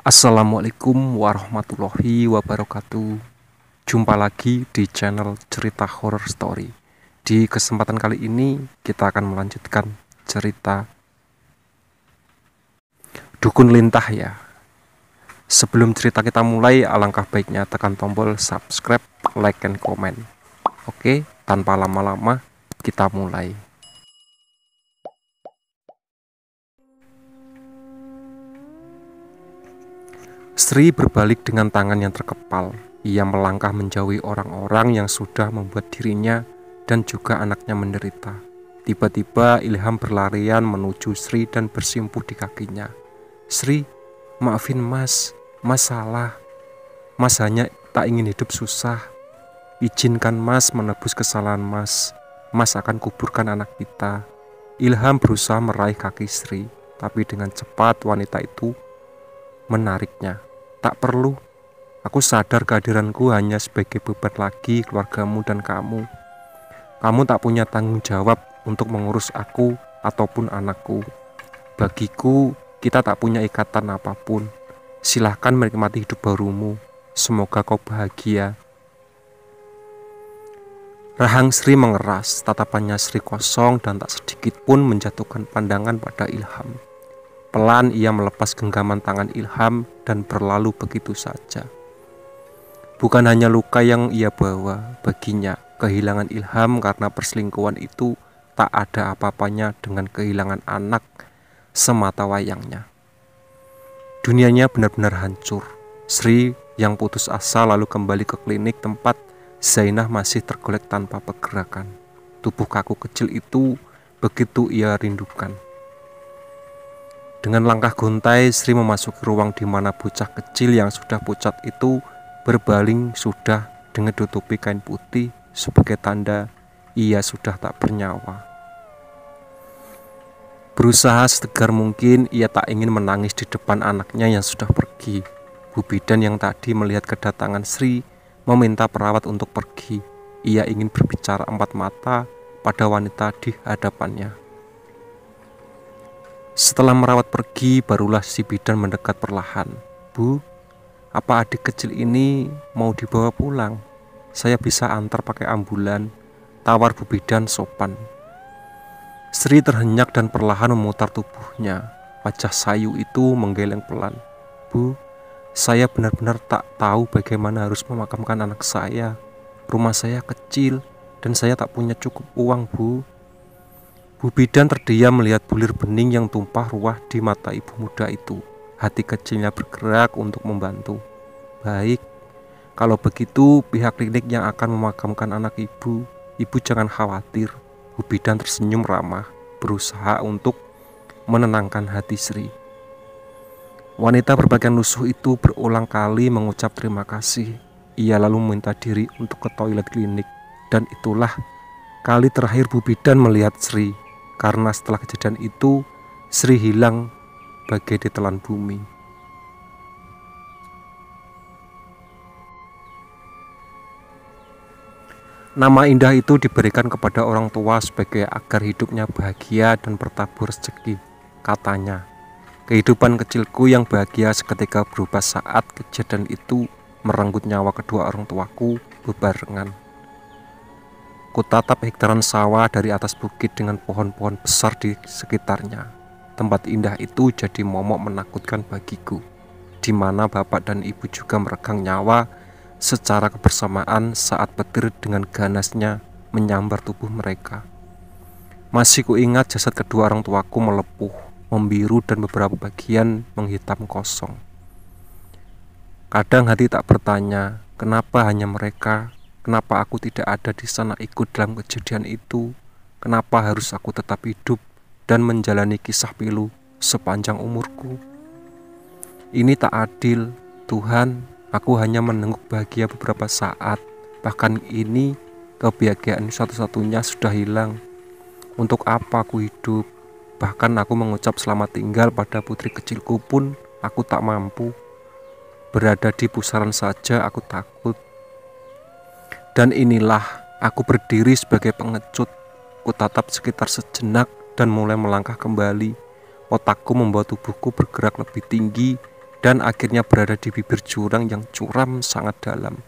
Assalamualaikum warahmatullahi wabarakatuh. Jumpa lagi di channel Cerita Horror Story. Di kesempatan kali ini kita akan melanjutkan cerita Dukun Lintah ya. Sebelum cerita kita mulai, alangkah baiknya tekan tombol subscribe, like, dan komen. Oke, tanpa lama-lama kita mulai. Sri berbalik dengan tangan yang terkepal. Ia melangkah menjauhi orang-orang yang sudah membuat dirinya dan juga anaknya menderita. Tiba-tiba Ilham berlarian menuju Sri dan bersimpuh di kakinya. "Sri, maafin Mas salah. Mas hanya tak ingin hidup susah. Izinkan Mas menebus kesalahan Mas. Mas akan kuburkan anak kita." Ilham berusaha meraih kaki Sri, tapi dengan cepat wanita itu menariknya. "Tak perlu. Aku sadar kehadiranku hanya sebagai beban lagi keluargamu dan kamu. Kamu tak punya tanggung jawab untuk mengurus aku ataupun anakku. Bagiku, kita tak punya ikatan apapun. Silahkan menikmati hidup barumu. Semoga kau bahagia." Rahang Sri mengeras, tatapannya Sri kosong dan tak sedikit pun menjatuhkan pandangan pada Ilham. Pelan ia melepas genggaman tangan Ilham dan berlalu begitu saja. Bukan hanya luka yang ia bawa, baginya kehilangan Ilham karena perselingkuhan itu tak ada apa-apanya dengan kehilangan anak semata wayangnya. Dunianya benar-benar hancur. Sri yang putus asa lalu kembali ke klinik tempat Zainah masih tergolek tanpa pergerakan. Tubuh kaku kecil itu begitu ia rindukan. Dengan langkah gontai, Sri memasuki ruang di mana bocah kecil yang sudah pucat itu berbaling sudah dengan tutupi kain putih sebagai tanda ia sudah tak bernyawa. Berusaha setegar mungkin, ia tak ingin menangis di depan anaknya yang sudah pergi. Bu Bidan yang tadi melihat kedatangan Sri meminta perawat untuk pergi. Ia ingin berbicara empat mata pada wanita di hadapannya. Setelah merawat pergi, barulah si bidan mendekat perlahan. "Bu, apa adik kecil ini mau dibawa pulang? Saya bisa antar pakai ambulan," tawar Bu Bidan sopan. Sri terhenyak dan perlahan memutar tubuhnya. Wajah sayu itu menggeleng pelan. "Bu, saya benar-benar tak tahu bagaimana harus memakamkan anak saya. Rumah saya kecil dan saya tak punya cukup uang, Bu." Bu Bidan terdiam melihat bulir bening yang tumpah ruah di mata ibu muda itu. Hati kecilnya bergerak untuk membantu. "Baik, kalau begitu pihak klinik yang akan memakamkan anak ibu. Ibu jangan khawatir." Bu Bidan tersenyum ramah, berusaha untuk menenangkan hati Sri. Wanita berpakaian lusuh itu berulang kali mengucap terima kasih. Ia lalu meminta diri untuk ke toilet klinik. Dan itulah kali terakhir Bu Bidan melihat Sri. Karena setelah kejadian itu, Sri hilang bagai ditelan bumi. Nama indah itu diberikan kepada orang tua sebagai agar hidupnya bahagia dan bertabur rezeki. Katanya, "Kehidupan kecilku yang bahagia seketika berubah saat kejadian itu merenggut nyawa kedua orang tuaku bebarengan." Kutatap hektaran sawah dari atas bukit dengan pohon-pohon besar di sekitarnya. Tempat indah itu jadi momok menakutkan bagiku, di mana bapak dan ibu juga meregang nyawa secara kebersamaan saat petir dengan ganasnya menyambar tubuh mereka. Masih kuingat jasad kedua orang tuaku melepuh, membiru dan beberapa bagian menghitam kosong. Kadang hati tak bertanya, kenapa hanya mereka? Kenapa aku tidak ada di sana ikut dalam kejadian itu? Kenapa harus aku tetap hidup dan menjalani kisah pilu sepanjang umurku? Ini tak adil, Tuhan. Aku hanya menengguk bahagia beberapa saat. Bahkan ini kebahagiaan satu-satunya sudah hilang. Untuk apa aku hidup? Bahkan aku mengucap selamat tinggal pada putri kecilku pun aku tak mampu. Berada di pusaran saja aku takut. Dan inilah aku berdiri sebagai pengecut. Kutatap sekitar sejenak dan mulai melangkah kembali. Otakku membawa tubuhku bergerak lebih tinggi dan akhirnya berada di bibir jurang yang curam sangat dalam.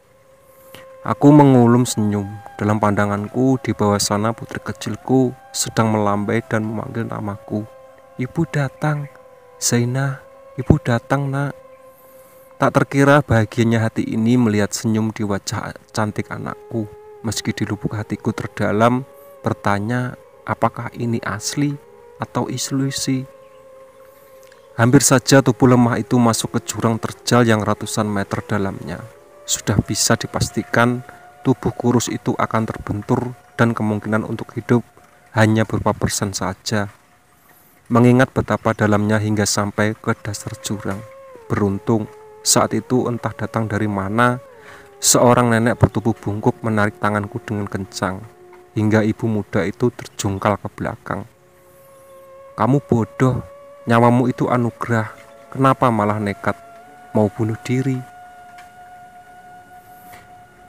Aku mengulum senyum. Dalam pandanganku, di bawah sana putri kecilku sedang melambai dan memanggil namaku. Ibu datang, Zainah, ibu datang nak. Tak terkira bahagianya hati ini melihat senyum di wajah cantik anakku. Meski di lubuk hatiku terdalam bertanya, apakah ini asli atau ilusi? Hampir saja tubuh lemah itu masuk ke jurang terjal yang ratusan meter dalamnya. Sudah bisa dipastikan tubuh kurus itu akan terbentur dan kemungkinan untuk hidup hanya beberapa persen saja. Mengingat betapa dalamnya hingga sampai ke dasar jurang. Beruntung, saat itu entah datang dari mana, seorang nenek bertubuh bungkuk menarik tanganku dengan kencang, hingga ibu muda itu terjungkal ke belakang. Kamu bodoh, nyawamu itu anugerah, kenapa malah nekat mau bunuh diri?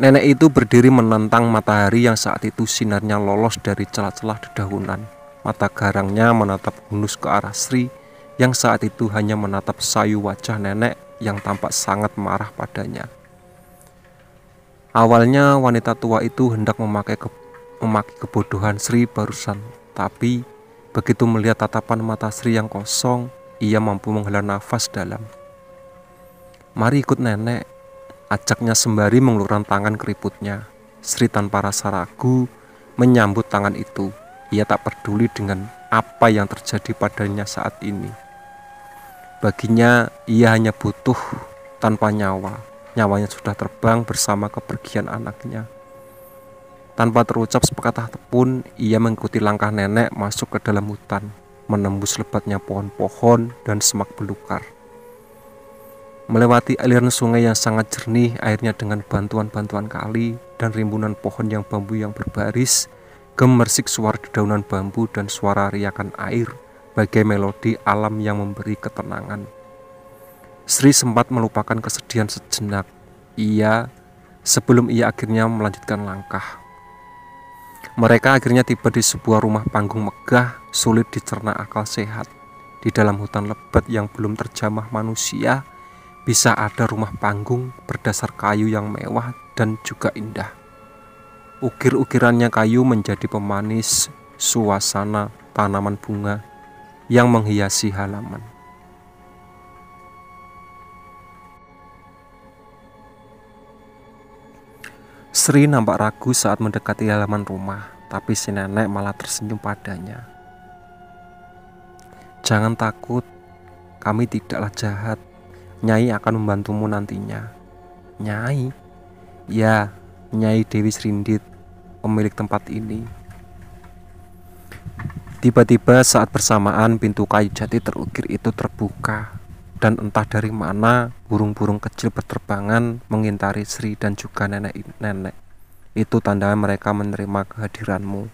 Nenek itu berdiri menantang matahari yang saat itu sinarnya lolos dari celah-celah dedaunan. Mata garangnya menatap hunus ke arah Sri yang saat itu hanya menatap sayu wajah nenek yang tampak sangat marah padanya. Awalnya wanita tua itu hendak memaki kebodohan Sri barusan, tapi begitu melihat tatapan mata Sri yang kosong, ia mampu menghela nafas dalam. Mari ikut nenek, ajaknya sembari mengulurkan tangan keriputnya. Sri tanpa rasa ragu menyambut tangan itu. Ia tak peduli dengan apa yang terjadi padanya saat ini. Baginya ia hanya butuh tanpa nyawa. Nyawanya sudah terbang bersama kepergian anaknya. Tanpa terucap sepatah pun, ia mengikuti langkah nenek masuk ke dalam hutan, menembus lebatnya pohon-pohon dan semak belukar. Melewati aliran sungai yang sangat jernih, airnya dengan bantuan-bantuan kali dan rimbunan pohon yang bambu yang berbaris, gemersik suara dedaunan bambu dan suara riakan air bagai melodi alam yang memberi ketenangan. Sri sempat melupakan kesedihan sejenak. Sebelum ia akhirnya melanjutkan langkah. Mereka akhirnya tiba di sebuah rumah panggung megah, sulit dicerna akal sehat. Di dalam hutan lebat yang belum terjamah manusia, bisa ada rumah panggung berdasar kayu yang mewah dan juga indah. Ukir-ukirannya kayu menjadi pemanis suasana tanaman bunga yang menghiasi halaman. Sri nampak ragu saat mendekati halaman rumah, tapi si nenek malah tersenyum padanya. Jangan takut, kami tidaklah jahat. Nyai akan membantumu nantinya. Nyai? Ya, Nyai Dewi Srindit, pemilik tempat ini. Tiba-tiba saat bersamaan pintu kayu jati terukir itu terbuka, dan entah dari mana burung-burung kecil berterbangan mengintari Sri dan juga nenek-nenek. Itu tanda mereka menerima kehadiranmu.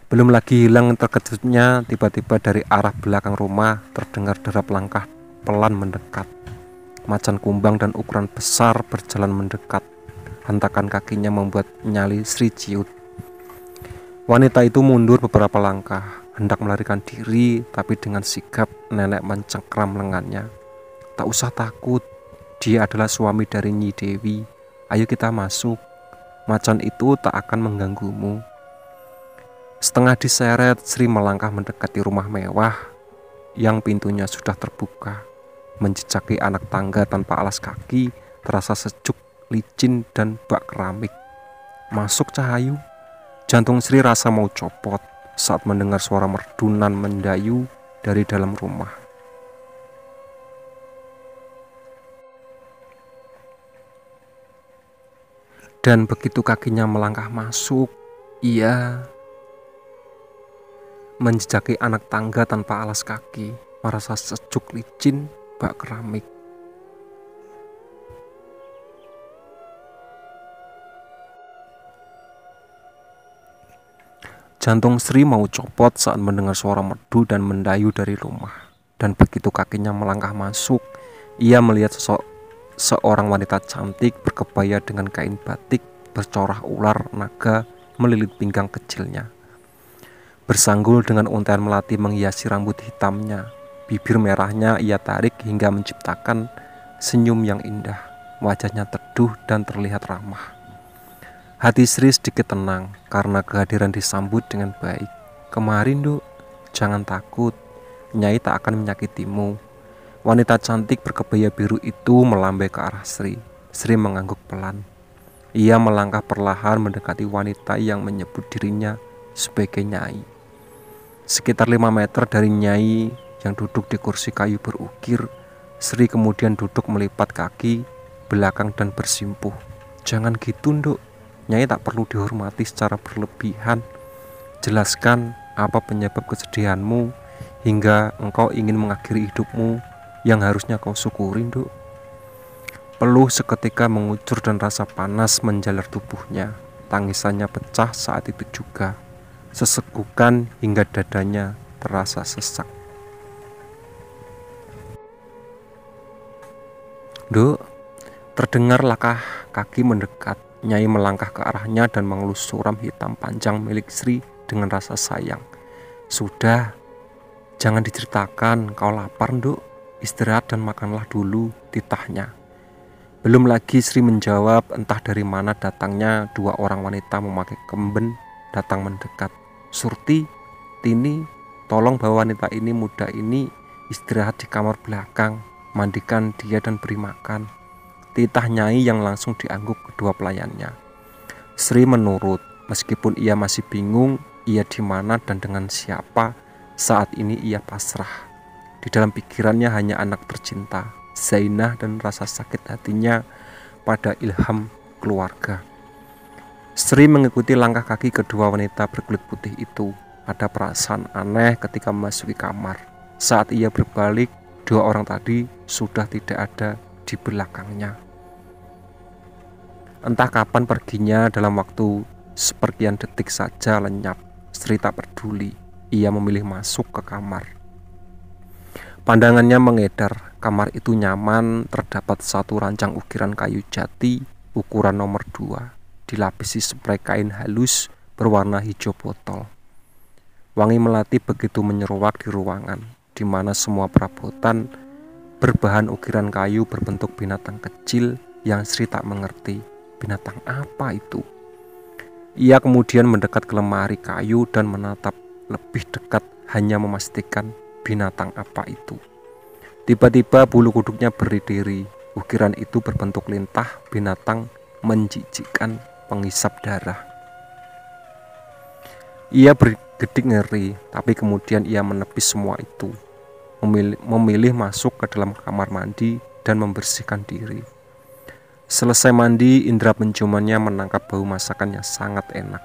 Belum lagi hilang terkejutnya, tiba-tiba dari arah belakang rumah terdengar derap langkah pelan mendekat. Macan kumbang dan ukuran besar berjalan mendekat. Hentakan kakinya membuat nyali Sri ciut. Wanita itu mundur beberapa langkah, hendak melarikan diri, tapi dengan sigap nenek mencengkram lengannya. Tak usah takut, dia adalah suami dari Nyi Dewi. Ayo kita masuk, macan itu tak akan mengganggumu. Setengah diseret, Sri melangkah mendekati rumah mewah yang pintunya sudah terbuka. Menjejaki anak tangga tanpa alas kaki, terasa sejuk, licin, dan bak keramik. Masuk Cahayu. Jantung Sri rasa mau copot saat mendengar suara merdunan mendayu dari dalam rumah. Dan begitu kakinya melangkah masuk, ia menjejaki anak tangga tanpa alas kaki, merasa sejuk licin bak keramik. Jantung Sri mau copot saat mendengar suara merdu dan mendayu dari rumah. Dan begitu kakinya melangkah masuk, ia melihat seorang wanita cantik berkebaya dengan kain batik bercorak ular naga melilit pinggang kecilnya. Bersanggul dengan untaian melati menghiasi rambut hitamnya. Bibir merahnya ia tarik hingga menciptakan senyum yang indah. Wajahnya teduh dan terlihat ramah. Hati Sri sedikit tenang karena kehadiran disambut dengan baik. "Kemari, Nduk, jangan takut. Nyai tak akan menyakitimu." Wanita cantik berkebaya biru itu melambai ke arah Sri. Sri mengangguk pelan. Ia melangkah perlahan mendekati wanita yang menyebut dirinya sebagai Nyai. Sekitar 5 meter dari Nyai yang duduk di kursi kayu berukir, Sri kemudian duduk melipat kaki belakang dan bersimpuh. "Jangan gitu, Nduk. Nyai tak perlu dihormati secara berlebihan. Jelaskan apa penyebab kesedihanmu hingga engkau ingin mengakhiri hidupmu yang harusnya kau syukuri, Nduk." Peluh seketika mengucur dan rasa panas menjalar tubuhnya. Tangisannya pecah saat itu juga. Sesekukan hingga dadanya terasa sesak. "Nduk," terdengar langkah kaki mendekat. Nyai melangkah ke arahnya dan mengelus suram hitam panjang milik Sri dengan rasa sayang. "Sudah, jangan diceritakan, kau lapar, Nduk. Istirahat dan makanlah dulu," titahnya. Belum lagi Sri menjawab, entah dari mana datangnya 2 orang wanita memakai kemben datang mendekat. "Surti, Tini, tolong bawa wanita ini muda ini istirahat di kamar belakang, mandikan dia dan beri makan," titah Nyai yang langsung diangguk kedua pelayannya. Sri menurut, meskipun ia masih bingung ia di mana dan dengan siapa. Saat ini ia pasrah. Di dalam pikirannya hanya anak tercinta, Zainah, dan rasa sakit hatinya pada ilham keluarga. Sri mengikuti langkah kaki kedua wanita berkulit putih itu. Ada perasaan aneh ketika memasuki kamar. Saat ia berbalik, 2 orang tadi sudah tidak ada di belakangnya. Entah kapan perginya, dalam waktu seperkian detik saja lenyap. Sri tak peduli. Ia memilih masuk ke kamar. Pandangannya mengedar. Kamar itu nyaman. Terdapat satu rancang ukiran kayu jati ukuran nomor 2, dilapisi spray kain halus berwarna hijau botol. Wangi melati begitu menyeruak di ruangan, di mana semua perabotan berbahan ukiran kayu berbentuk binatang kecil yang Sri tak mengerti. Binatang apa itu? Ia kemudian mendekat ke lemari kayu dan menatap lebih dekat, hanya memastikan binatang apa itu. Tiba-tiba bulu kuduknya berdiri. Ukiran itu berbentuk lintah binatang menjijikkan, penghisap darah. Ia bergedik ngeri, tapi kemudian ia menepis semua itu, memilih masuk ke dalam kamar mandi dan membersihkan diri. Selesai mandi, indera penciumannya menangkap bau masakan yang sangat enak.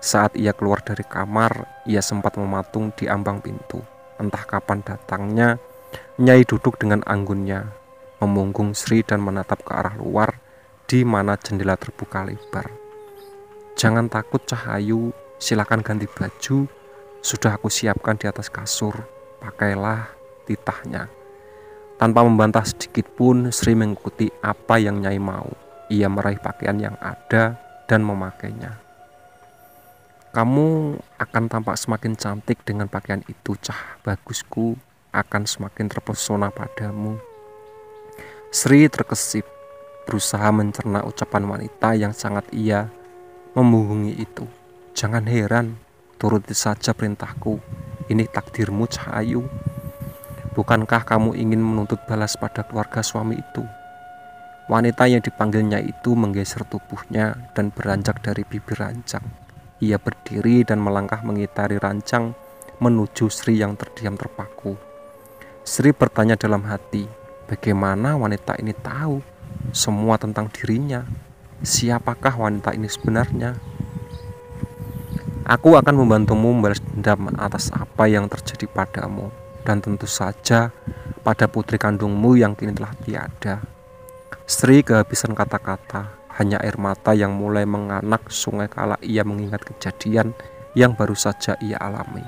Saat ia keluar dari kamar, ia sempat mematung di ambang pintu. Entah kapan datangnya, Nyai duduk dengan anggunnya, memunggung Sri dan menatap ke arah luar di mana jendela terbuka lebar. "Jangan takut, Cahayu, silakan ganti baju. Sudah aku siapkan di atas kasur. Pakailah," titahnya. Tanpa membantah sedikit pun, Sri mengikuti apa yang Nyai mau. Ia meraih pakaian yang ada dan memakainya. "Kamu akan tampak semakin cantik dengan pakaian itu, Cah bagusku. Akan semakin terpesona padamu." Sri terkesip, berusaha mencerna ucapan wanita yang sangat ia membungkuni itu. "Jangan heran, turuti saja perintahku. Ini takdirmu, Cahayu. Bukankah kamu ingin menuntut balas pada keluarga suami itu?" Wanita yang dipanggilnya itu menggeser tubuhnya dan beranjak dari bibir rancang. Ia berdiri dan melangkah mengitari rancang menuju Sri yang terdiam terpaku. Sri bertanya dalam hati, bagaimana wanita ini tahu semua tentang dirinya? Siapakah wanita ini sebenarnya? "Aku akan membantumu membalas dendam atas apa yang terjadi padamu, dan tentu saja pada putri kandungmu yang kini telah tiada." Sri kehabisan kata-kata, hanya air mata yang mulai menganak sungai kala ia mengingat kejadian yang baru saja ia alami.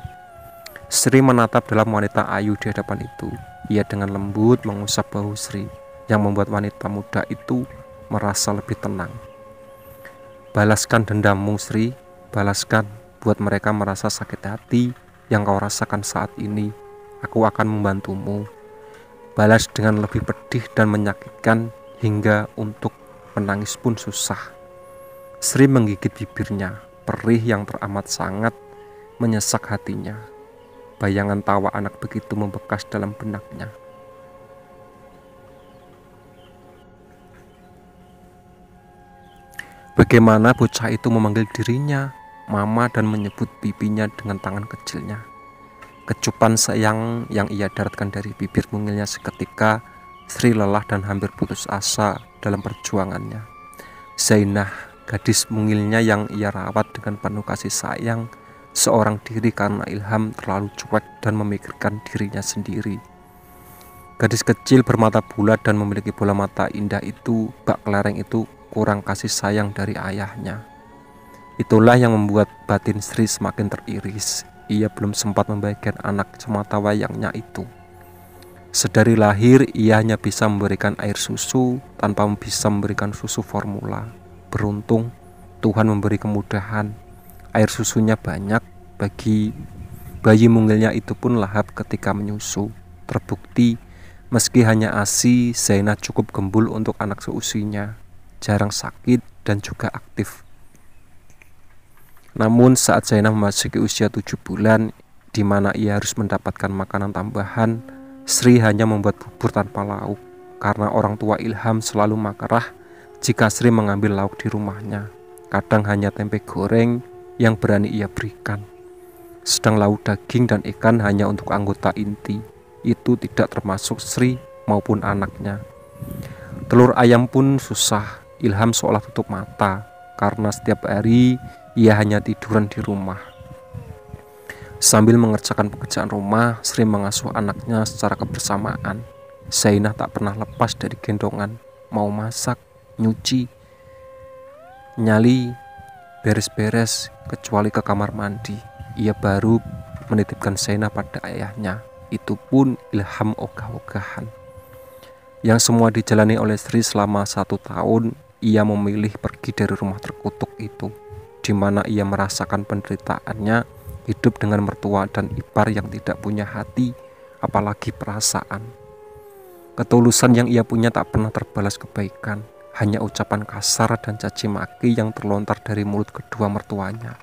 Sri menatap dalam wanita ayu di hadapan itu. Ia dengan lembut mengusap bahu Sri, yang membuat wanita muda itu merasa lebih tenang. "Balaskan dendammu, Sri. Balaskan, buat mereka merasa sakit hati yang kau rasakan saat ini. Aku akan membantumu. Balas dengan lebih pedih dan menyakitkan hingga untuk menangis pun susah. Sri menggigit bibirnya, perih yang teramat sangat menyesak hatinya. Bayangan tawa anak begitu membekas dalam benaknya. Bagaimana bocah itu memanggil dirinya Mama dan menyebut pipinya dengan tangan kecilnya. Kecupan sayang yang ia daratkan dari bibir mungilnya seketika, Sri lelah dan hampir putus asa dalam perjuangannya. Zainah, gadis mungilnya yang ia rawat dengan penuh kasih sayang, seorang diri karena Ilham terlalu cuek dan memikirkan dirinya sendiri. Gadis kecil bermata bulat dan memiliki bola mata indah itu, bak kelereng itu kurang kasih sayang dari ayahnya. Itulah yang membuat batin Sri semakin teriris. Ia belum sempat membagikan anak semata wayangnya itu. Sedari lahir ia hanya bisa memberikan air susu tanpa bisa memberikan susu formula. Beruntung Tuhan memberi kemudahan. Air susunya banyak, bagi bayi mungilnya itu pun lahap ketika menyusu. Terbukti meski hanya ASI, Zainah cukup gembul untuk anak seusianya, jarang sakit dan juga aktif. Namun saat Zainah memasuki usia 7 bulan, di mana ia harus mendapatkan makanan tambahan, Sri hanya membuat bubur tanpa lauk, karena orang tua Ilham selalu marah jika Sri mengambil lauk di rumahnya. Kadang hanya tempe goreng yang berani ia berikan. Sedang lauk daging dan ikan hanya untuk anggota inti. Itu tidak termasuk Sri maupun anaknya. Telur ayam pun susah. Ilham seolah tutup mata, karena setiap hari ia hanya tiduran di rumah. Sambil mengerjakan pekerjaan rumah, Sri mengasuh anaknya secara kebersamaan. Zainah tak pernah lepas dari gendongan, mau masak, nyuci, nyali, beres-beres, kecuali ke kamar mandi. Ia baru menitipkan Zainah pada ayahnya. Itu pun Ilham ogah-ogahan. Yang semua dijalani oleh Sri selama 1 tahun, ia memilih pergi dari rumah terkutuk itu, di mana ia merasakan penderitaannya hidup dengan mertua dan ipar yang tidak punya hati, apalagi perasaan. Ketulusan yang ia punya tak pernah terbalas kebaikan, hanya ucapan kasar dan caci maki yang terlontar dari mulut kedua mertuanya.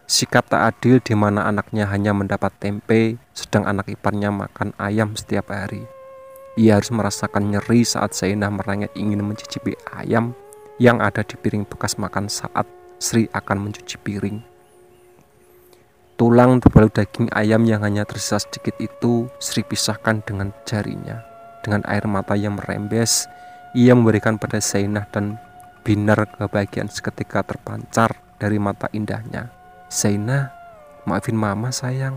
Sikap tak adil di mana anaknya hanya mendapat tempe, sedang anak iparnya makan ayam setiap hari. Ia harus merasakan nyeri saat Zainah merengek ingin mencicipi ayam yang ada di piring bekas makan saat Sri akan mencuci piring. Tulang berbalut daging ayam yang hanya tersisa sedikit itu Sri pisahkan dengan jarinya. Dengan air mata yang merembes, ia memberikan pada Zainah dan binar kebahagiaan seketika terpancar dari mata indahnya. Zainah, maafin mama sayang.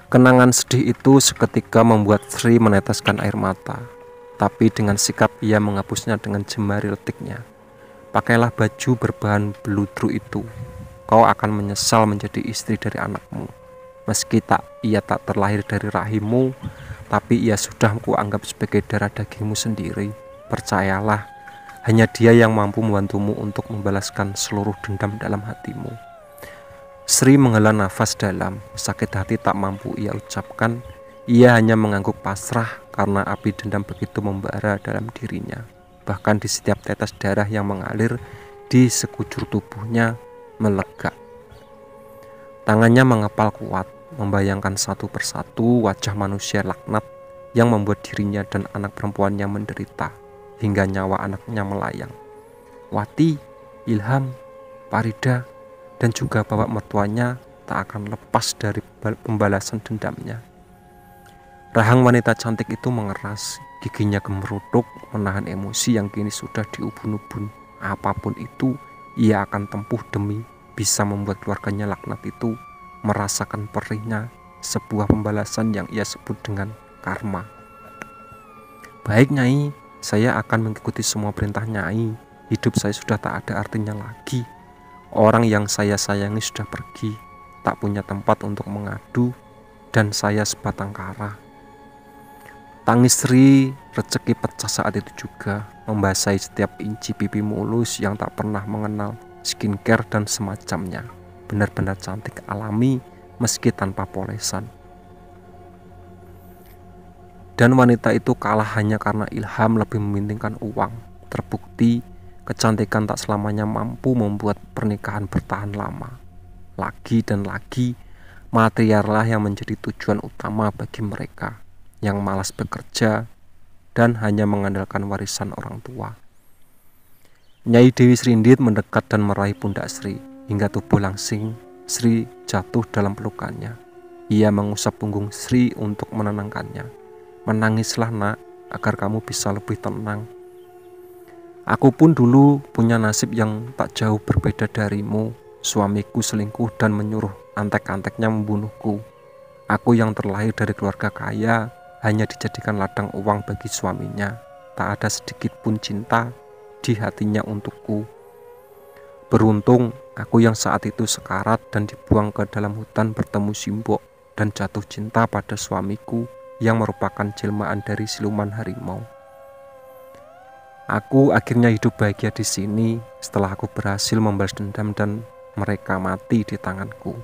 Kenangan sedih itu seketika membuat Sri meneteskan air mata. Tapi dengan sikap ia menghapusnya dengan jemari letiknya. Pakailah baju berbahan beludru itu. Kau akan menyesal menjadi istri dari anakmu. Meski ia tak terlahir dari rahimmu, tapi ia sudah kuanggap sebagai darah dagingmu sendiri. Percayalah, hanya dia yang mampu membantumu untuk membalaskan seluruh dendam dalam hatimu. Sri menghela nafas dalam, sakit hati tak mampu ia ucapkan. Ia hanya mengangguk pasrah karena api dendam begitu membara dalam dirinya. Bahkan di setiap tetes darah yang mengalir di sekujur tubuhnya melegak. Tangannya mengepal kuat, membayangkan satu persatu wajah manusia laknat yang membuat dirinya dan anak perempuannya menderita, hingga nyawa anaknya melayang. Wati, Ilham, Farida, dan juga bapak mertuanya tak akan lepas dari pembalasan dendamnya. Rahang wanita cantik itu mengeras, giginya gemerutuk menahan emosi yang kini sudah diubun-ubun. Apapun itu, ia akan tempuh demi bisa membuat keluarganya laknat itu merasakan perihnya sebuah pembalasan yang ia sebut dengan karma. Baik Nyai, saya akan mengikuti semua perintah Nyai. Hidup saya sudah tak ada artinya lagi. Orang yang saya sayangi sudah pergi, tak punya tempat untuk mengadu, dan saya sebatang kara. Tangis Sri rezeki pecah saat itu juga, membasahi setiap inci pipi mulus yang tak pernah mengenal skincare, dan semacamnya. Benar-benar cantik alami meski tanpa polesan. Dan wanita itu kalah hanya karena Ilham lebih mementingkan uang. Terbukti kecantikan tak selamanya mampu membuat pernikahan bertahan lama. Lagi dan lagi, materiallah yang menjadi tujuan utama bagi mereka yang malas bekerja dan hanya mengandalkan warisan orang tua. Nyai Dewi Srindit mendekat dan meraih pundak Sri, hingga tubuh langsing Sri jatuh dalam pelukannya. Ia mengusap punggung Sri untuk menenangkannya. Menangislah nak, agar kamu bisa lebih tenang. Aku pun dulu punya nasib yang tak jauh berbeda darimu. Suamiku selingkuh dan menyuruh antek-anteknya membunuhku. Aku yang terlahir dari keluarga kaya hanya dijadikan ladang uang bagi suaminya. Tak ada sedikit pun cinta di hatinya untukku. Beruntung aku yang saat itu sekarat dan dibuang ke dalam hutan bertemu Simbok dan jatuh cinta pada suamiku yang merupakan jelmaan dari siluman harimau. Aku akhirnya hidup bahagia di sini setelah aku berhasil membalas dendam dan mereka mati di tanganku.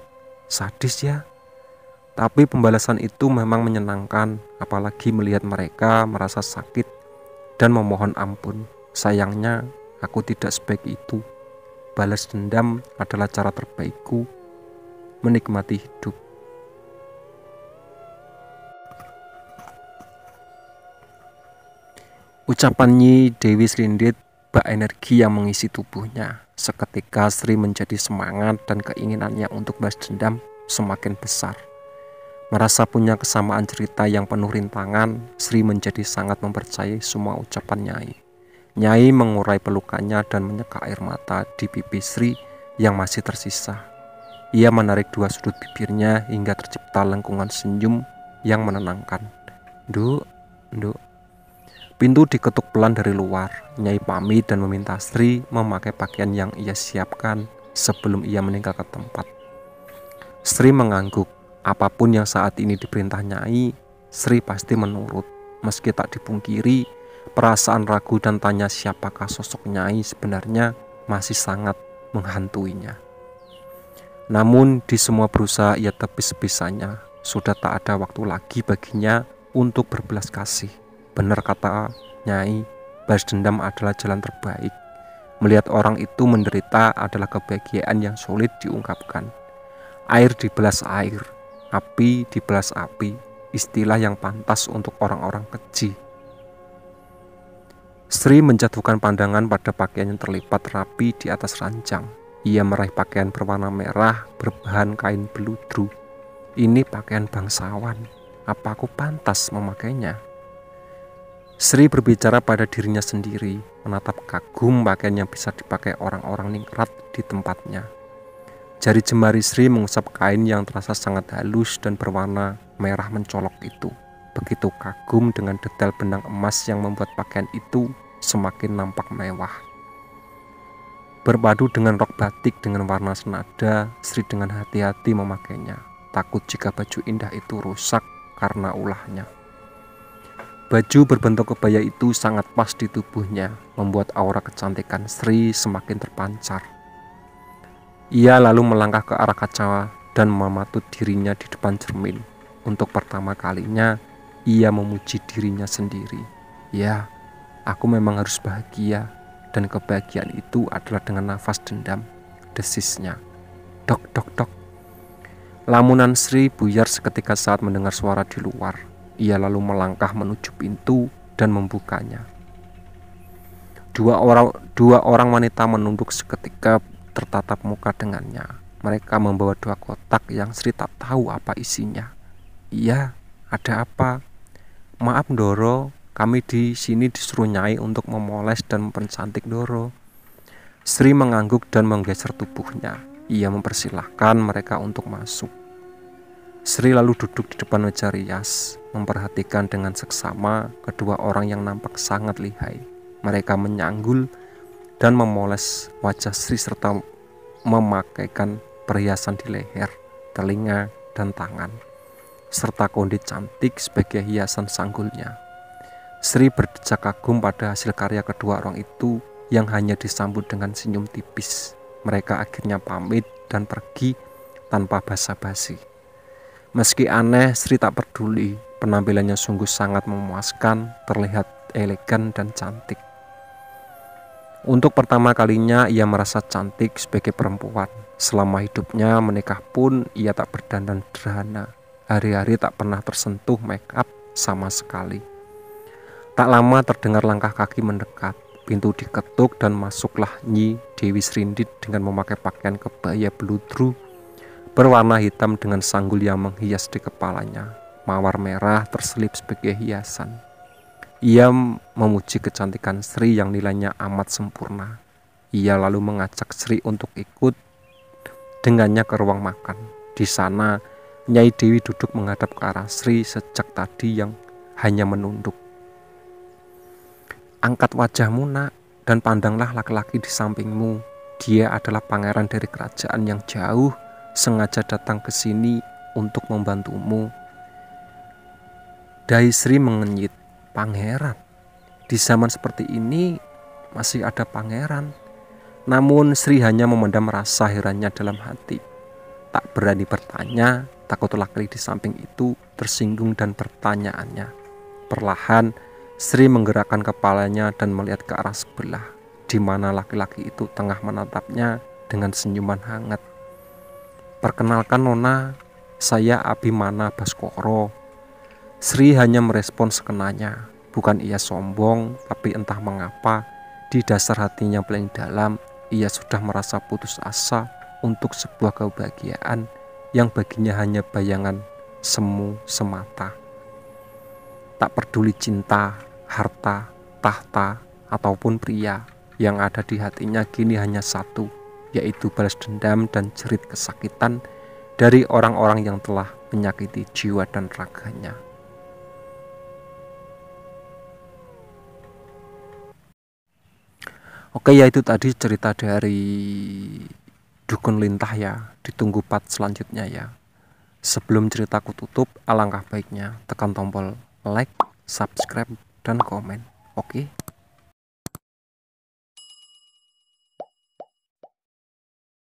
Sadis ya? Tapi pembalasan itu memang menyenangkan, apalagi melihat mereka merasa sakit dan memohon ampun. Sayangnya, aku tidak sebaik itu. Balas dendam adalah cara terbaikku menikmati hidup. Ucapan Nyi Dewi Srindit bak energi yang mengisi tubuhnya. Seketika Sri menjadi semangat dan keinginannya untuk balas dendam semakin besar. Merasa punya kesamaan cerita yang penuh rintangan, Sri menjadi sangat mempercayai semua ucapan Nyai. Nyai mengurai pelukannya dan menyeka air mata di pipi Sri yang masih tersisa. Ia menarik dua sudut bibirnya hingga tercipta lengkungan senyum yang menenangkan. Nduk, nduk. Pintu diketuk pelan dari luar. Nyai pamit dan meminta Sri memakai pakaian yang ia siapkan sebelum ia meninggalkan tempat. Sri mengangguk. Apapun yang saat ini diperintah Nyai, Sri pasti menurut. Meski tak dipungkiri, perasaan ragu dan tanya siapakah sosok Nyai sebenarnya masih sangat menghantuinya. Namun di semua berusaha ia tepis sebisanya. Sudah tak ada waktu lagi baginya untuk berbelas kasih. Benar kata Nyai, balas dendam adalah jalan terbaik. Melihat orang itu menderita adalah kebahagiaan yang sulit diungkapkan. Air dibelas air, api dibelas api, istilah yang pantas untuk orang-orang keji. Sri menjatuhkan pandangan pada pakaian yang terlipat rapi di atas ranjang. Ia meraih pakaian berwarna merah berbahan kain beludru. Ini pakaian bangsawan. Apa aku pantas memakainya? Sri berbicara pada dirinya sendiri, menatap kagum pakaian yang bisa dipakai orang-orang ningrat di tempatnya. Jari jemari Sri mengusap kain yang terasa sangat halus dan berwarna merah mencolok itu. Begitu kagum dengan detail benang emas yang membuat pakaian itu semakin nampak mewah. Berpadu dengan rok batik dengan warna senada, Sri dengan hati-hati memakainya. Takut jika baju indah itu rusak karena ulahnya. Baju berbentuk kebaya itu sangat pas di tubuhnya, membuat aura kecantikan Sri semakin terpancar. Ia lalu melangkah ke arah kaca dan mematut dirinya di depan cermin. Untuk pertama kalinya, ia memuji dirinya sendiri. Ya, aku memang harus bahagia, dan kebahagiaan itu adalah dengan nafas dendam, desisnya. Dok, dok, dok. Lamunan Sri buyar seketika saat mendengar suara di luar. Ia lalu melangkah menuju pintu dan membukanya. Dua orang wanita menunduk seketika tertatap muka dengannya. Mereka membawa dua kotak yang Sri tak tahu apa isinya. Iya, ada apa? Maaf Ndoro, kami di sini disuruh Nyai untuk memoles dan mempercantik Ndoro. Sri mengangguk dan menggeser tubuhnya. Ia mempersilahkan mereka untuk masuk. Sri lalu duduk di depan meja rias, memperhatikan dengan seksama kedua orang yang nampak sangat lihai. Mereka menyanggul dan memoles wajah Sri serta memakaikan perhiasan di leher, telinga, dan tangan, serta kondit cantik sebagai hiasan sanggulnya. Sri berdecak kagum pada hasil karya kedua orang itu yang hanya disambut dengan senyum tipis. mereka akhirnya pamit dan pergi tanpa basa-basi. Meski aneh, Sri tak peduli. Penampilannya sungguh sangat memuaskan, terlihat elegan dan cantik. Untuk pertama kalinya ia merasa cantik sebagai perempuan. Selama hidupnya menikah pun ia tak berdandan sederhana. Hari-hari tak pernah tersentuh make up sama sekali. Tak lama terdengar langkah kaki mendekat. Pintu diketuk dan masuklah Nyi Dewi Srindit dengan memakai pakaian kebaya beludru berwarna hitam dengan sanggul yang menghias di kepalanya. Mawar merah terselip sebagai hiasan. Ia memuji kecantikan Sri yang nilainya amat sempurna. Ia lalu mengajak Sri untuk ikut dengannya ke ruang makan. Di sana, Nyai Dewi duduk menghadap ke arah Sri sejak tadi yang hanya menunduk. Angkat wajahmu nak, dan pandanglah laki-laki di sampingmu. Dia adalah pangeran dari kerajaan yang jauh, sengaja datang ke sini untuk membantumu. Dai Sri mengenyit. Pangeran? Di zaman seperti ini masih ada pangeran? Namun Sri hanya memendam rasa herannya dalam hati. Tak berani bertanya, takut laki di samping itu tersinggung dan pertanyaannya. Perlahan Sri menggerakkan kepalanya dan melihat ke arah sebelah, di mana laki-laki itu tengah menatapnya dengan senyuman hangat. Perkenalkan Nona, saya Abimana Baskoro. Sri hanya merespon sekenanya. Bukan ia sombong, tapi entah mengapa di dasar hatinya paling dalam ia sudah merasa putus asa untuk sebuah kebahagiaan yang baginya hanya bayangan semu semata. Tak peduli cinta, harta, tahta, ataupun pria, yang ada di hatinya kini hanya satu, yaitu balas dendam dan jerit kesakitan dari orang-orang yang telah menyakiti jiwa dan raganya. Oke, ya itu tadi cerita dari Dukun Lintah ya. Ditunggu part selanjutnya ya. Sebelum ceritaku tutup, alangkah baiknya tekan tombol like, subscribe, dan komen. Oke.